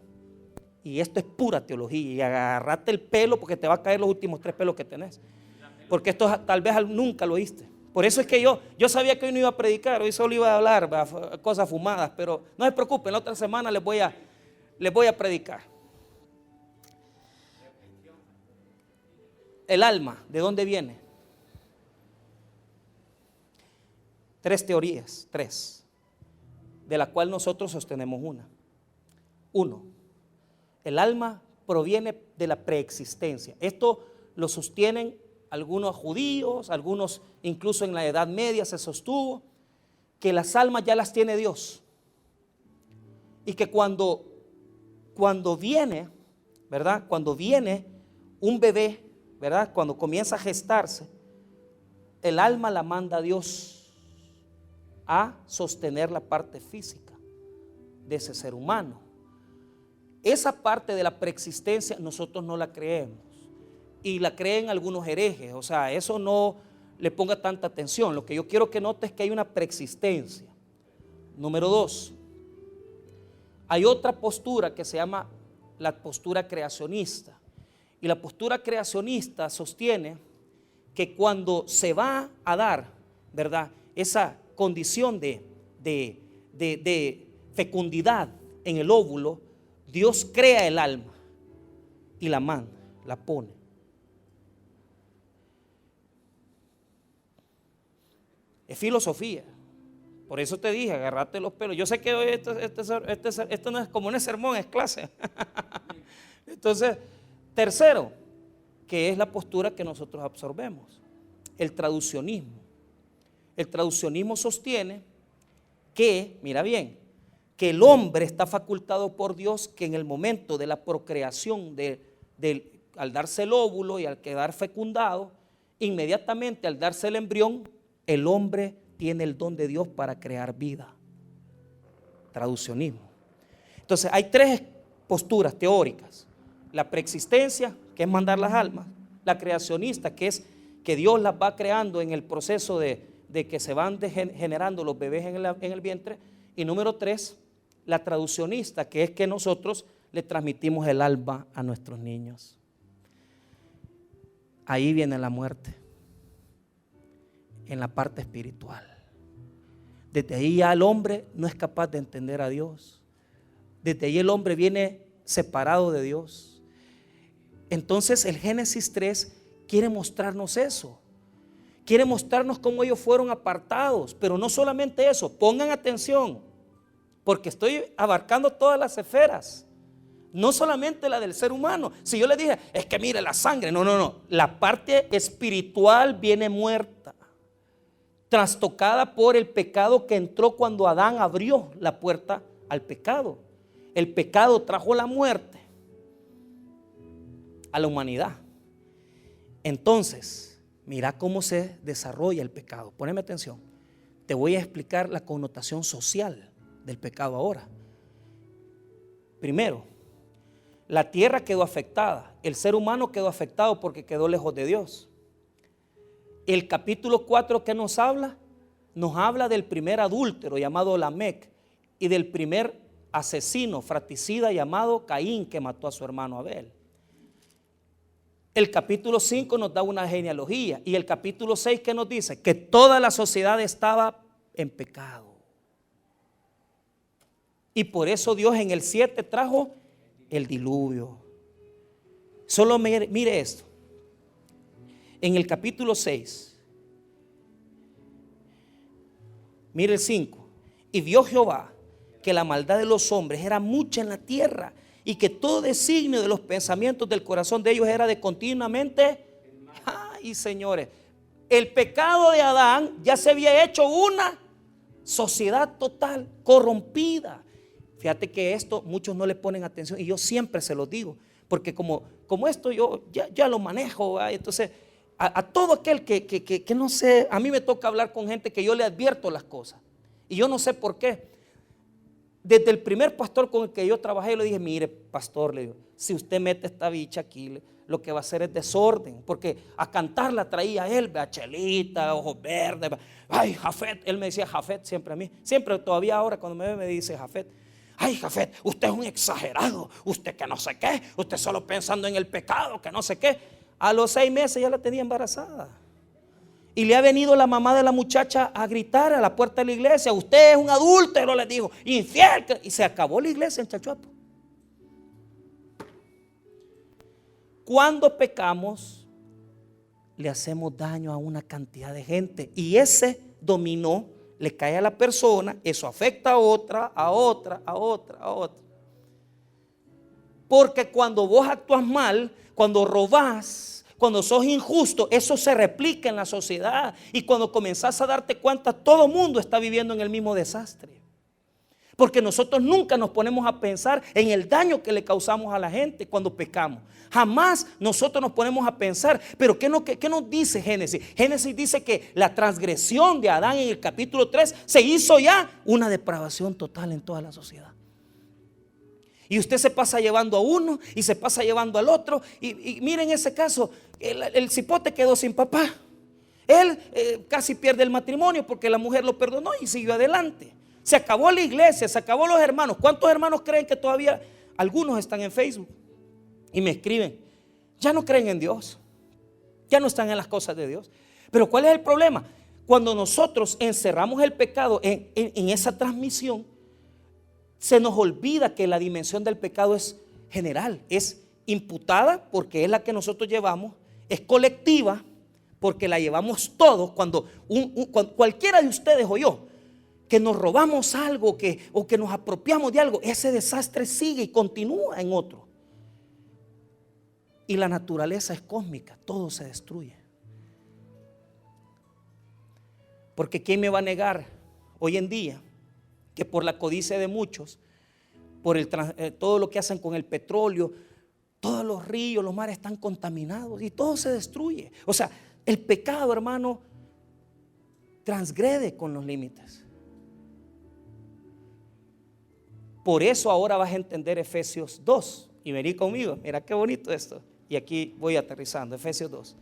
Y esto es pura teología. Y agarrate el pelo porque te va a caer los últimos 3 pelos que tenés. Porque esto tal vez nunca lo oíste. Por eso es que yo sabía que hoy no iba a predicar, hoy solo iba a hablar cosas fumadas, pero no se preocupen, la otra semana les voy a predicar. El alma, ¿de dónde viene? 3 teorías, de la cual nosotros sostenemos una. 1, el alma proviene de la preexistencia. Esto lo sostienen algunos judíos, algunos incluso en la Edad Media se sostuvo que las almas ya las tiene Dios y que cuando viene, ¿verdad?, cuando viene un bebé, ¿verdad?, cuando comienza a gestarse, el alma la manda a Dios a sostener la parte física de ese ser humano. Esa parte de la preexistencia nosotros no la creemos. Y la creen algunos herejes, o sea, eso no le ponga tanta atención. Lo que yo quiero que notes es que hay una preexistencia. Número 2, hay otra postura que se llama la postura creacionista. Y la postura creacionista sostiene que cuando se va a dar, ¿verdad?, esa condición de fecundidad en el óvulo, Dios crea el alma y la manda, la pone. Es filosofía. Por eso te dije, agarrate los pelos. Yo sé que hoy esto no es como un sermón, es clase. Entonces, tercero, que es la postura que nosotros absorbemos, el traducionismo. El traducionismo sostiene que, mira bien, que el hombre está facultado por Dios, que en el momento de la procreación, al darse el óvulo y al quedar fecundado, inmediatamente al darse el embrión, el hombre tiene el don de Dios para crear vida. Traducionismo. Entonces hay 3 posturas teóricas: la preexistencia, que es mandar las almas; la creacionista, que es que Dios las va creando en el proceso de que se van generando los bebés en el vientre; y número 3, la traducionista, que es que nosotros le transmitimos el alma a nuestros niños. Ahí viene la muerte, en la parte espiritual. Desde ahí ya el hombre no es capaz de entender a Dios. Desde ahí el hombre viene separado de Dios. Entonces el Génesis 3 quiere mostrarnos eso. Quiere mostrarnos cómo ellos fueron apartados. Pero no solamente eso, pongan atención, porque estoy abarcando todas las esferas, no solamente la del ser humano. Si yo les dije, es que mire la sangre, no, la parte espiritual viene muerta, trastocada por el pecado que entró cuando Adán abrió la puerta al pecado. El pecado trajo la muerte a la humanidad. Entonces, mira cómo se desarrolla el pecado. Poneme atención. Te voy a explicar la connotación social del pecado ahora. Primero, la tierra quedó afectada, el ser humano quedó afectado porque quedó lejos de Dios. El capítulo 4 que nos habla del primer adúltero llamado Lamec y del primer asesino fratricida llamado Caín, que mató a su hermano Abel. El capítulo 5 nos da una genealogía y el capítulo 6 que nos dice que toda la sociedad estaba en pecado. Y por eso Dios en el 7 trajo el diluvio. Solo mire esto. En el capítulo 6, mire el 5. Y vio Jehová que la maldad de los hombres era mucha en la tierra y que todo designio de los pensamientos del corazón de ellos era de continuamente. Ay, señores, el pecado de Adán ya se había hecho una sociedad total, corrompida. Fíjate que esto muchos no le ponen atención y yo siempre se los digo, porque como esto yo ya lo manejo, ¿verdad? Entonces a todo aquel que no sé, a mí me toca hablar con gente que yo le advierto las cosas y yo no sé por qué. Desde el primer pastor con el que yo trabajé, yo le dije, mire pastor, le digo, si usted mete esta bicha aquí, lo que va a hacer es desorden, porque a cantar la traía él, Chelita, ojos verdes, ay, Jafet, él me decía Jafet siempre a mí, siempre todavía ahora cuando me ve me dice Jafet. Ay, Jafet, usted es un exagerado, usted que no sé qué, usted solo pensando en el pecado, que no sé qué. A los 6 meses ya la tenía embarazada. Y le ha venido la mamá de la muchacha a gritar a la puerta de la iglesia, usted es un adúltero, le dijo, infiel. Y se acabó la iglesia en Chachuapo. Cuando pecamos, le hacemos daño a una cantidad de gente. Y ese dominó le cae a la persona, eso afecta a otra, a otra, a otra, a otra. Porque cuando vos actúas mal, cuando robás, cuando sos injusto, eso se replica en la sociedad. Y cuando comenzás a darte cuenta, todo el mundo está viviendo en el mismo desastre. Porque nosotros nunca nos ponemos a pensar en el daño que le causamos a la gente cuando pecamos. Jamás nosotros nos ponemos a pensar. Pero ¿qué nos dice Génesis? Génesis dice que la transgresión de Adán en el capítulo 3 se hizo ya una depravación total en toda la sociedad. Y usted se pasa llevando a uno y se pasa llevando al otro. Y miren ese caso, el cipote quedó sin papá. Él casi pierde el matrimonio porque la mujer lo perdonó y siguió adelante. Se acabó la iglesia, se acabó los hermanos. ¿Cuántos hermanos creen que todavía algunos están en Facebook? Y me escriben, ya no creen en Dios, ya no están en las cosas de Dios. Pero ¿cuál es el problema? Cuando nosotros encerramos el pecado en esa transmisión, se nos olvida que la dimensión del pecado es general, es imputada porque es la que nosotros llevamos, es colectiva porque la llevamos todos. Cuando cualquiera de ustedes o yo que nos robamos algo o que nos apropiamos de algo, ese desastre sigue y continúa en otro. Y la naturaleza es cósmica, todo se destruye. Porque ¿quién me va a negar hoy en día que por la codicia de muchos, por todo lo que hacen con el petróleo, todos los ríos, los mares están contaminados y todo se destruye? O sea, el pecado, hermano, transgrede con los límites. Por eso ahora vas a entender Efesios 2 y vení conmigo, mira qué bonito esto. Y aquí voy aterrizando, Efesios 2.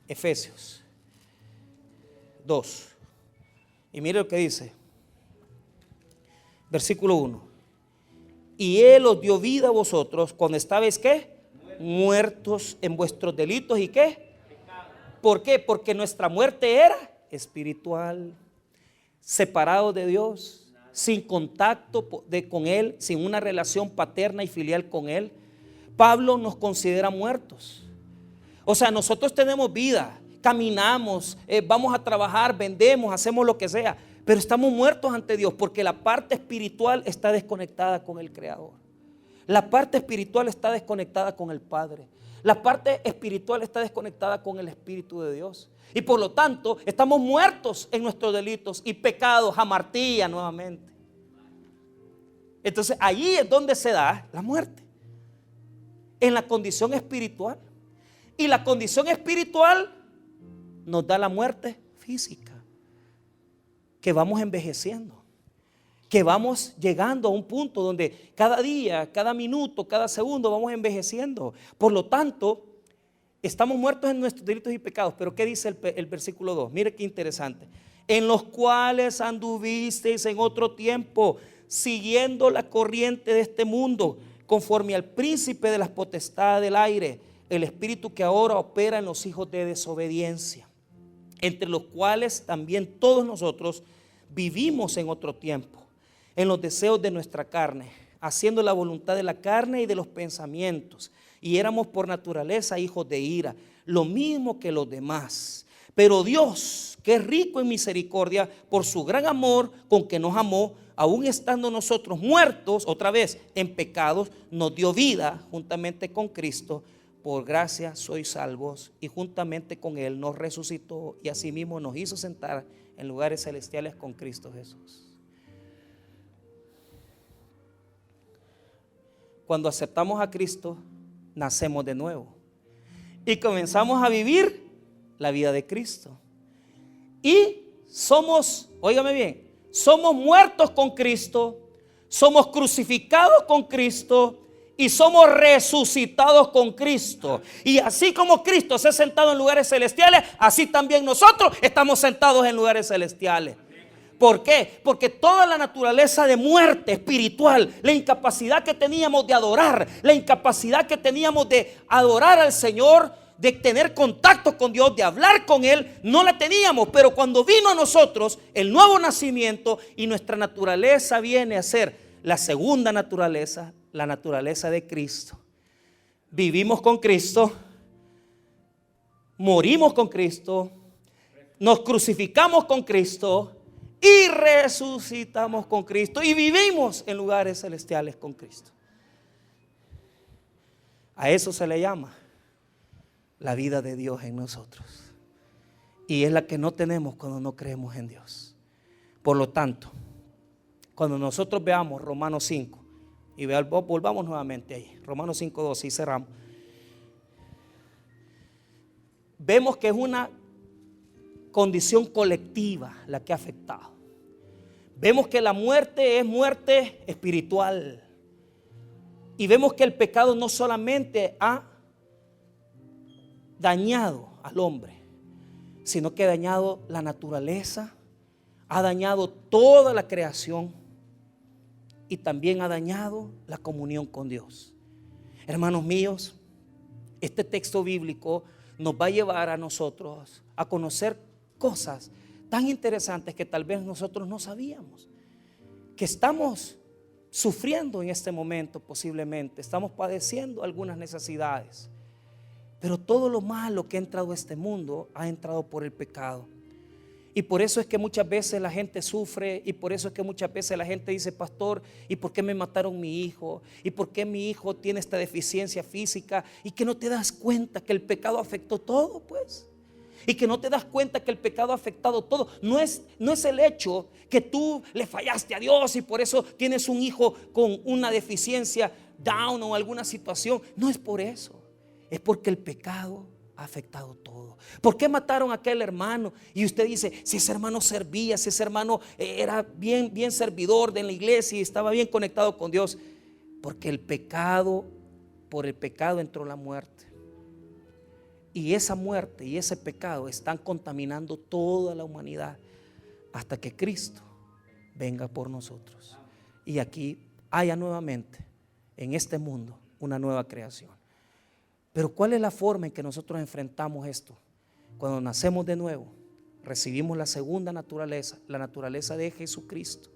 Efesios 2. Y mire lo que dice. Versículo 1. Y Él os dio vida a vosotros cuando estabais, ¿qué? Muertos en vuestros delitos y ¿qué? ¿Por qué? Porque nuestra muerte era espiritual, separados de Dios, sin contacto con Él, sin una relación paterna y filial con Él. Pablo nos considera muertos. O sea, nosotros tenemos vida, caminamos, vamos a trabajar, vendemos, hacemos lo que sea, pero estamos muertos ante Dios porque la parte espiritual está desconectada con el Creador. La parte espiritual está desconectada con el Padre. La parte espiritual está desconectada con el Espíritu de Dios. Y por lo tanto, estamos muertos en nuestros delitos y pecados, jamartía nuevamente. Entonces, ahí es donde se da la muerte. En la condición espiritual. Y la condición espiritual nos da la muerte física. que vamos envejeciendo, que vamos llegando a un punto donde cada día, cada minuto, cada segundo vamos envejeciendo. Por lo tanto, estamos muertos en nuestros delitos y pecados. Pero ¿qué dice el versículo 2? Mire qué interesante. En los cuales anduvisteis en otro tiempo, siguiendo la corriente de este mundo, conforme al príncipe de las potestades del aire, el espíritu que ahora opera en los hijos de desobediencia, entre los cuales también todos nosotros vivimos en otro tiempo, en los deseos de nuestra carne, haciendo la voluntad de la carne y de los pensamientos, y éramos por naturaleza hijos de ira, lo mismo que los demás. Pero Dios, que es rico en misericordia, por su gran amor con que nos amó, aún estando nosotros muertos, otra vez, en pecados, nos dio vida juntamente con Cristo. Por gracia sois salvos, y juntamente con Él nos resucitó y asimismo nos hizo sentar en lugares celestiales con Cristo Jesús. Cuando aceptamos a Cristo, nacemos de nuevo y comenzamos a vivir la vida de Cristo. Y somos, óigame bien, somos muertos con Cristo, somos crucificados con Cristo y somos resucitados con Cristo. Y así como Cristo se ha sentado en lugares celestiales, así también nosotros estamos sentados en lugares celestiales. ¿Por qué? Porque toda la naturaleza de muerte espiritual, la incapacidad que teníamos de adorar, la incapacidad que teníamos de adorar al Señor, de tener contacto con Dios, de hablar con Él, no la teníamos. Pero cuando vino a nosotros el nuevo nacimiento y nuestra naturaleza viene a ser la segunda naturaleza, la naturaleza de Cristo, vivimos con Cristo, morimos con Cristo, nos crucificamos con Cristo y resucitamos con Cristo y vivimos en lugares celestiales con Cristo. A eso se le llama la vida de Dios en nosotros, y es la que no tenemos cuando no creemos en Dios. Por lo tanto, cuando nosotros veamos Romanos 5, y volvamos nuevamente ahí, Romanos 5:12, y cerramos, vemos que es una condición colectiva la que ha afectado. Vemos que la muerte es muerte espiritual, y vemos que el pecado no solamente ha dañado al hombre, sino que ha dañado la naturaleza, ha dañado toda la creación y también ha dañado la comunión con Dios. Hermanos míos, este texto bíblico nos va a llevar a nosotros a conocer cosas tan interesantes que tal vez nosotros no sabíamos, que estamos sufriendo en este momento. Posiblemente estamos padeciendo algunas necesidades, pero todo lo malo que ha entrado a este mundo ha entrado por el pecado. Y por eso es que muchas veces la gente sufre, y por eso es que muchas veces la gente dice: pastor, ¿y por qué me mataron mi hijo? ¿Y por qué mi hijo tiene esta deficiencia física? Y que no te das cuenta que el pecado afectó todo, pues. Y que no te das cuenta que el pecado ha afectado todo. No es el hecho que tú le fallaste a Dios y por eso tienes un hijo con una deficiencia down o alguna situación. No es por eso. Es porque el pecado ha afectado todo. ¿Por qué mataron a aquel hermano? Y usted dice: si ese hermano servía, si ese hermano era bien servidor de la iglesia y estaba bien conectado con Dios. Porque por el pecado entró la muerte. Y esa muerte y ese pecado están contaminando toda la humanidad hasta que Cristo venga por nosotros y aquí haya nuevamente en este mundo una nueva creación. Pero ¿cuál es la forma en que nosotros enfrentamos esto? Cuando nacemos de nuevo, recibimos la segunda naturaleza, la naturaleza de Jesucristo,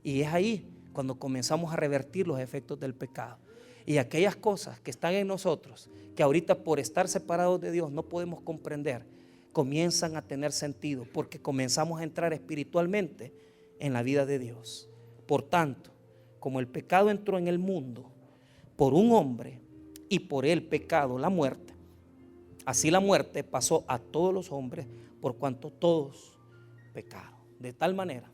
y es ahí cuando comenzamos a revertir los efectos del pecado. Y aquellas cosas que están en nosotros, que ahorita por estar separados de Dios no podemos comprender, comienzan a tener sentido, porque comenzamos a entrar espiritualmente en la vida de Dios. Por tanto, como el pecado entró en el mundo por un hombre, y por el pecado la muerte, así la muerte pasó a todos los hombres, por cuanto todos pecaron. De tal manera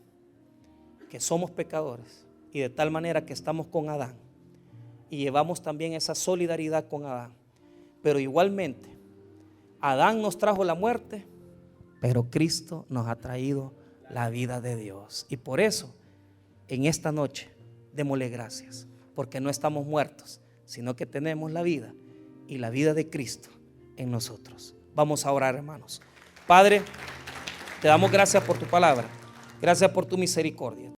que somos pecadores, y de tal manera que estamos con Adán y llevamos también esa solidaridad con Adán. Pero igualmente Adán nos trajo la muerte, pero Cristo nos ha traído la vida de Dios. Y por eso, en esta noche, démosle gracias, porque no estamos muertos, sino que tenemos la vida y la vida de Cristo en nosotros. Vamos a orar, hermanos. Padre, te damos gracias por tu palabra, gracias por tu misericordia.